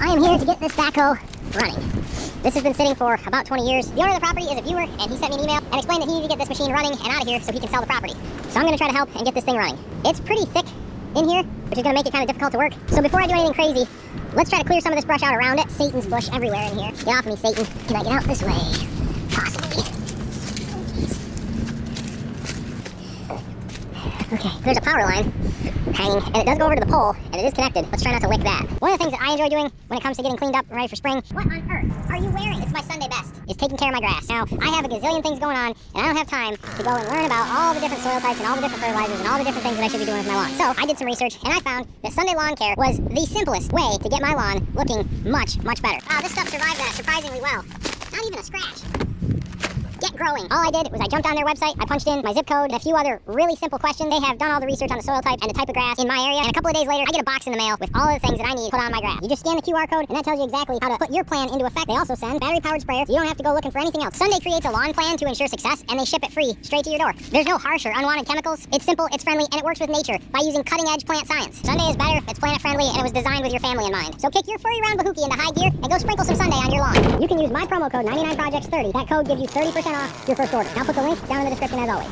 I am here to get this backhoe running. This has been sitting for about 20 years. The owner of the property is a viewer, and he sent me an email and explained that he needed to get this machine running and out of here so he can sell the property. So I'm going to try to help and get this thing running. It's pretty thick in here, which is going to make it kind of difficult to work. So before I do anything crazy, let's try to clear some of this brush out around it. Satan's bush everywhere in here. Get off of me, Satan. Can I get out this way? Possibly. Okay, there's a power line hanging, and it does go over to the pole, and it is connected. Let's try not to lick that. One of the things that I enjoy doing when it comes to getting cleaned up and ready for spring, what on earth are you wearing? It's my Sunday best, is taking care of my grass. Now, I have a gazillion things going on, and I don't have time to go and learn about all the different soil types and all the different fertilizers and all the different things that I should be doing with my lawn. So, I did some research, and I found that Sunday lawn care was the simplest way to get my lawn looking much, much better. Wow, this stuff survived that surprisingly well. Not even a scratch. Get growing. All I did was I jumped on their website, I punched in my zip code and a few other really simple questions. They have done all the research on the soil type and the type of grass in my area, and a couple of days later, I get a box in the mail with all of the things that I need to put on my grass. You just scan the QR code, and that tells you exactly how to put your plan into effect. They also send battery-powered sprayer, so you don't have to go looking for anything else. Sunday creates a lawn plan to ensure success, and they ship it free straight to your door. There's no harsh or unwanted chemicals. It's simple, it's friendly, and it works with nature by using cutting-edge plant science. Sunday is better, it's planet-friendly, and it was designed with your family in mind. So kick your furry round bahookie into high gear and go sprinkle some Sunday on your lawn. You can use my promo code 99projects30. That code gives you 30% off your first order. I'll put the link down in the description as always.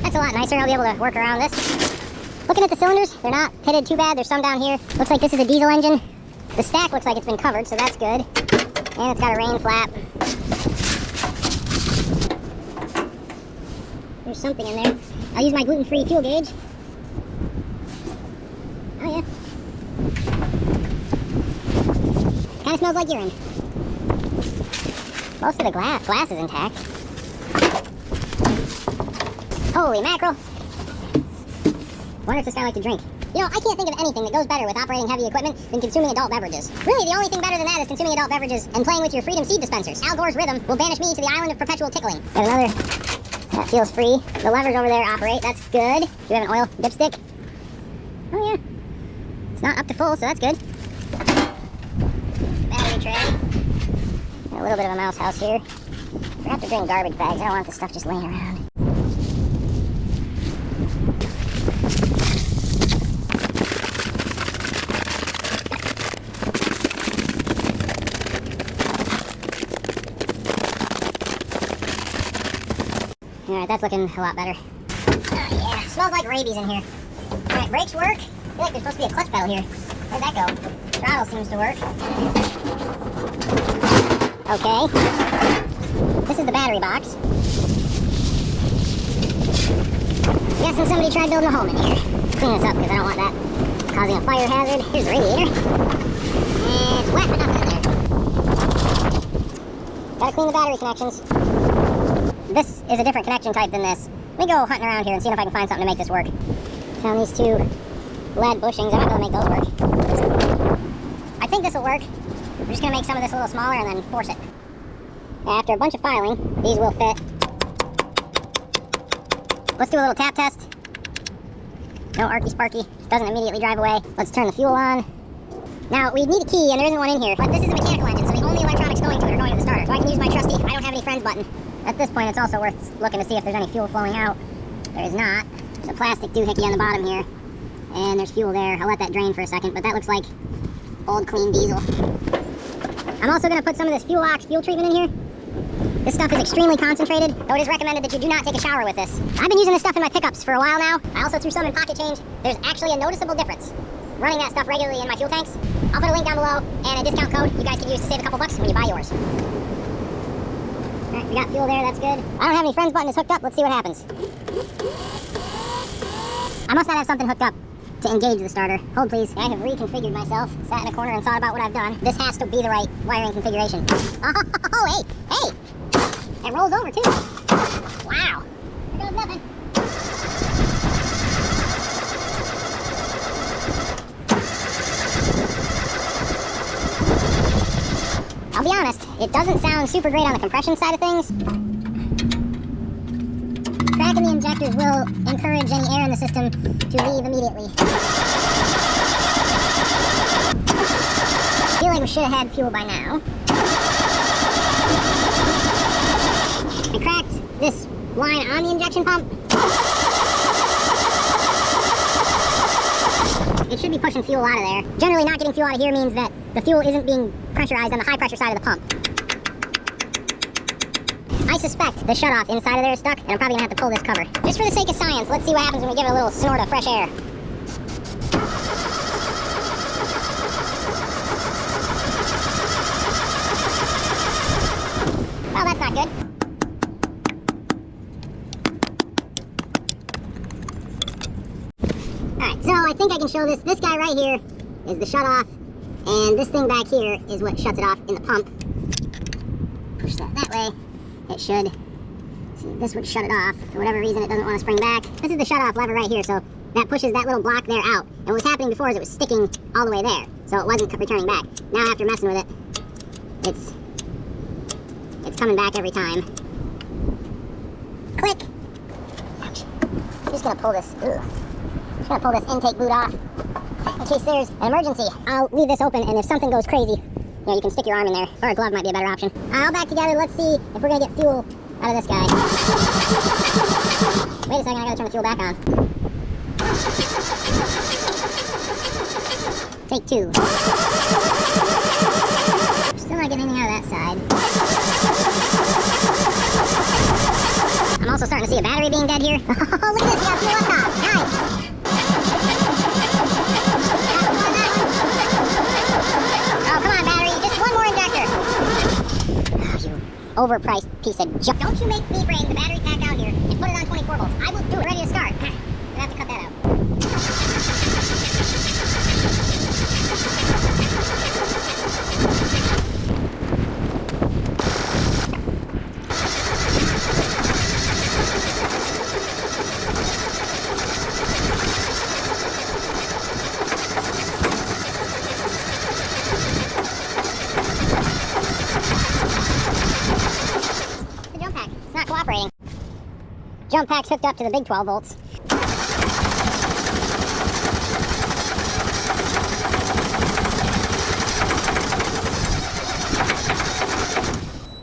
That's a lot nicer. I'll be able to work around this. Looking at the cylinders, they're not pitted too bad. There's some down here. Looks like this is a diesel engine. The stack looks like it's been covered, so that's good. And it's got a rain flap. There's something in there. I'll use my gluten-free fuel gauge. Oh yeah. Kind of smells like urine. Most of the glass is intact. Holy mackerel. Wonder if this guy likes to drink. You know, I can't think of anything that goes better with operating heavy equipment than consuming adult beverages. Really, the only thing better than that is consuming adult beverages and playing with your Freedom Seed dispensers. Al Gore's rhythm will banish me to the island of perpetual tickling. Got another. That feels free. The levers over there operate. That's good. Do you have an oil dipstick? Oh, yeah. It's not up to full, so that's good. Battery tray. Got a little bit of a mouse house here. Forgot to bring garbage bags. I don't want this stuff just laying around. Alright, that's looking a lot better. Oh yeah, smells like rabies in here. Alright, brakes work. I feel like there's supposed to be a clutch pedal here. Where'd that go? Throttle seems to work. Okay. This is the battery box. Guessing somebody tried building a home in here. Clean this up because I don't want that causing a fire hazard. Here's the radiator. And it's wet, but nothing in there. Gotta clean the battery connections. This is a different connection type than this. Let me go hunting around here and see if I can find something to make this work. Found these two lead bushings. I'm not going to make those work. I think this will work. We're just going to make some of this a little smaller and then force it. After a bunch of filing, these will fit. Let's do a little tap test. No arky sparky. Doesn't immediately drive away. Let's turn the fuel on. Now, we need a key, and there isn't one in here. But this is a mechanical engine, so the only electronics going to it are going to the starter. So I can use my trusty I don't have any friends button. At this point, it's also worth looking to see if there's any fuel flowing out. There is not. There's a plastic doohickey on the bottom here. And there's fuel there. I'll let that drain for a second, but that looks like old clean diesel. I'm also going to put some of this fuel ox fuel treatment in here. This stuff is extremely concentrated, though it is recommended that you do not take a shower with this. I've been using this stuff in my pickups for a while now. I also threw some in pocket change. There's actually a noticeable difference running that stuff regularly in my fuel tanks. I'll put a link down below and a discount code you guys can use to save a couple bucks when you buy yours. Alright, we got fuel there, that's good. I don't have any friends button is hooked up, let's see what happens. I must not have something hooked up to engage the starter. Hold please. I have reconfigured myself, sat in a corner and thought about what I've done. This has to be the right wiring configuration. Oh, hey! It rolls over too. Wow. There goes nothing. I'll be honest, it doesn't sound super great on the compression side of things. Cracking the injectors will encourage any air in the system to leave immediately. we should have had fuel by now. I cracked this line on the injection pump. It should be pushing fuel out of there. Generally, not getting fuel out of here means that the fuel isn't being pressurized on the high pressure side of the pump. I suspect the shutoff inside of there is stuck, and I'm probably gonna have to pull this cover. Just for the sake of science, let's see what happens when we give it a little snort of fresh air. Well, that's not good. Alright, so I think I can show this. This guy right here is the shutoff, and this thing back here is what shuts it off in the pump. Push that way. It should. See, this would shut it off. For whatever reason, it doesn't want to spring back. This is the shutoff lever right here, so that pushes that little block there out. And what was happening before is it was sticking all the way there, so it wasn't returning back. Now, after messing with it, it's coming back every time. Click! Ouch. I'm just gonna pull this. Just gonna pull this intake boot off in case there's an emergency. I'll leave this open, and if something goes crazy, you know, you can stick your arm in there, or a glove might be a better option. All back together, let's see if we're gonna get fuel out of this guy. Wait a second, I gotta turn the fuel back on. Take 2. Still not getting anything out of that side. I'm also starting to see a battery being dead here. Oh, look at this, we got fuel up top. Nice. Overpriced piece of junk. Don't you make me bring the battery pack out here and put it on 24 volts. I will do it. Ready to start. Gonna have to cut that out. Cooperating. Jump pack's hooked up to the big 12 volts.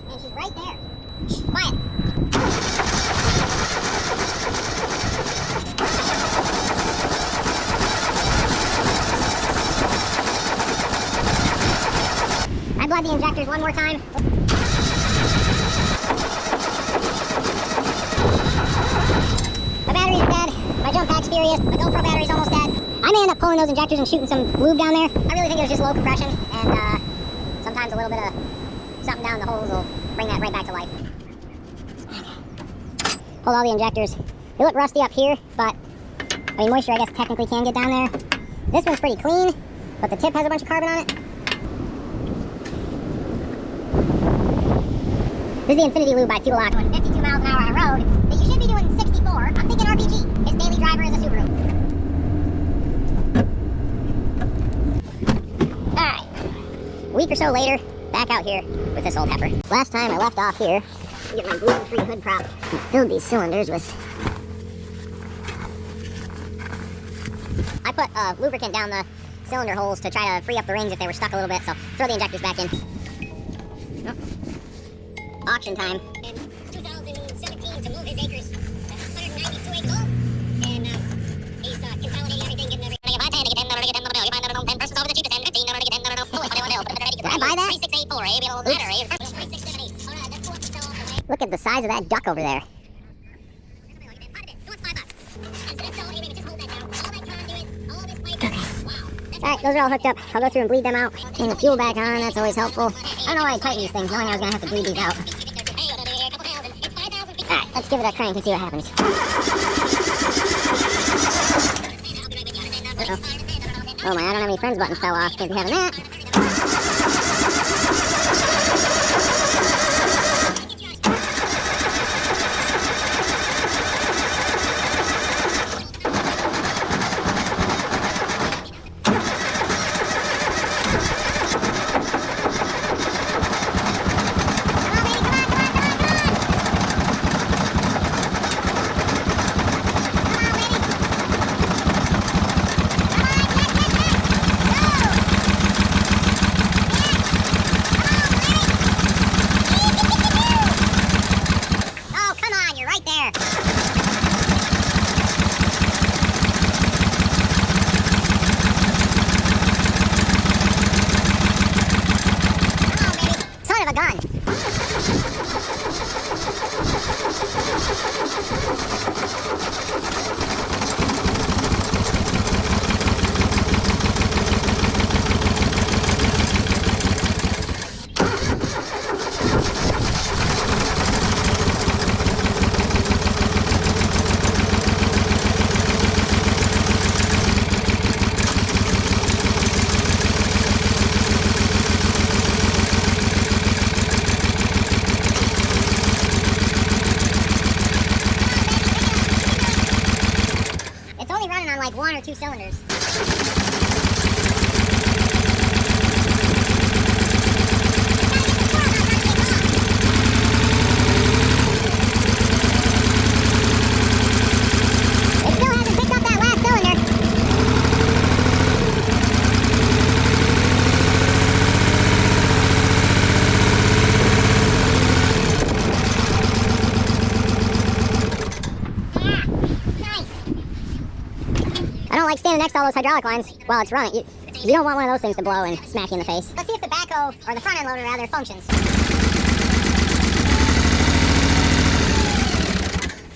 And she's right there. Shh, quiet. I bled the injectors one more time. My battery's dead, my jump pack's furious, my GoPro battery's almost dead. I may end up pulling those injectors and shooting some lube down there. I really think it was just low compression, and sometimes a little bit of something down the holes will bring that right back to life. Pulled all the injectors. They look rusty up here, but, I mean, moisture I guess technically can get down there. This one's pretty clean, but the tip has a bunch of carbon on it. This is the Infinity Lube by Fuel Lock. Doing 52 miles an hour on a road that you should be doing 64. I'm thinking RPG. His daily driver is a Subaru. Alright. A week or so later, back out here with this old heifer. Last time I left off here to get my gluten-free hood prop and filled these cylinders with... I put lubricant down the cylinder holes to try to free up the rings if they were stuck a little bit, so throw the injectors back in. Oh. Auction time. In 2017 to move his acres, 192 acres old, and he's consolidating everything, getting everything. If I pay to get 10 persons over the cheapest end, 15 to get 10 Did I buy that? 3684, maybe a little better. 3678. All right, that's what to sell off the way. Look at the size of that duck over there. Alright, those are all hooked up. I'll go through and bleed them out. Turn the fuel back on, that's always helpful. I don't know why I tighten these things, knowing I was going to have to bleed these out. Alright, let's give it a crank and see what happens. Uh-oh. Oh my, I don't have any friends buttons fell off. Can't be having that. I don't like standing next to all those hydraulic lines while it's running. You don't want one of those things to blow and smack you in the face. Let's see if the backhoe, or the front end loader rather, functions.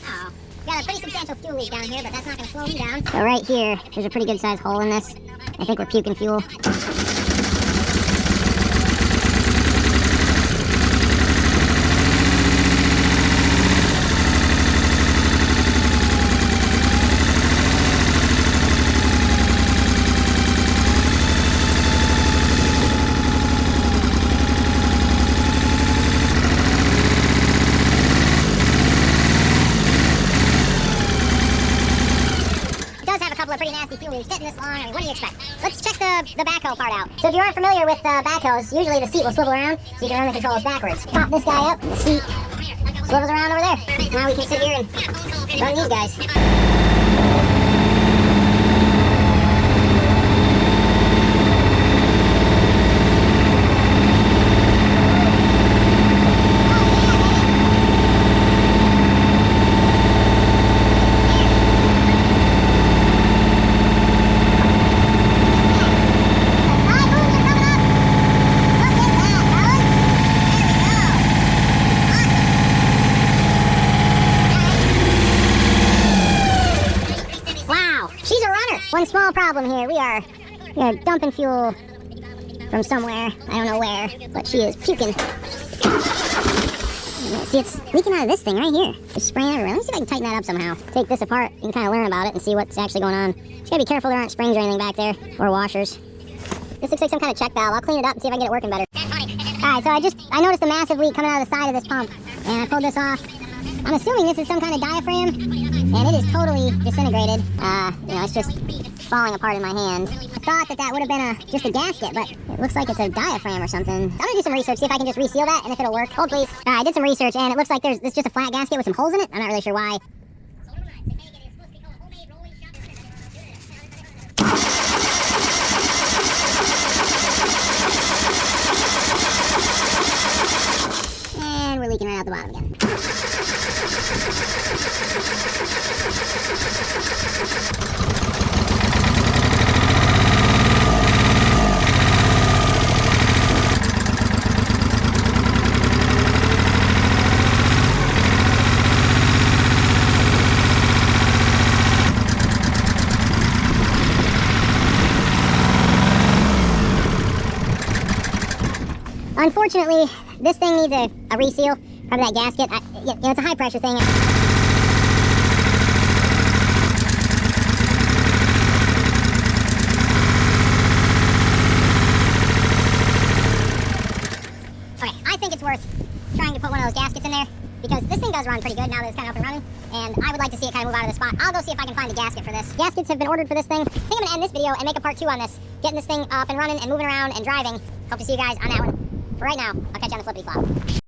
Oh, got a pretty substantial fuel leak down here, but that's not going to slow me down. So right here, there's a pretty good sized hole in this. I think we're puking fuel. Pretty nasty fuel leaks getting this long. I mean, what do you expect? Let's check the backhoe part out. So if you aren't familiar with backhoes, usually the seat will swivel around so you can run the controls backwards. Pop this guy up, the seat swivels around over there. Now we can sit here and run these guys. One small problem here. We are dumping fuel from somewhere. I don't know where, but she is puking. See, it's leaking out of this thing right here. Just spraying everywhere. Let me see if I can tighten that up somehow. Take this apart. You can kind of learn about it and see what's actually going on. Just gotta be careful there aren't springs or anything back there, or washers. This looks like some kind of check valve. I'll clean it up and see if I can get it working better. Alright, so I noticed a massive leak coming out of the side of this pump, and I pulled this off. I'm assuming this is some kind of diaphragm, and it is totally disintegrated. It's just falling apart in my hand. I thought that would have been just a gasket, but it looks like it's a diaphragm or something. I'm gonna do some research, see if I can just reseal that and if it'll work. Hold please. I did some research, and it looks like it's just a flat gasket with some holes in it. I'm not really sure why. And we're leaking right out the bottom again. Unfortunately, this thing needs a reseal, probably that gasket. It's a high pressure thing. Okay, I think it's worth trying to put one of those gaskets in there, because this thing does run pretty good now that it's kind of up and running, and I would like to see it kind of move out of the spot. I'll go see if I can find a gasket for this. Gaskets have been ordered for this thing. I think I'm going to end this video and make a part 2 on this, getting this thing up and running and moving around and driving. Hope to see you guys on that one. For right now, I'll catch you on the flippity flop.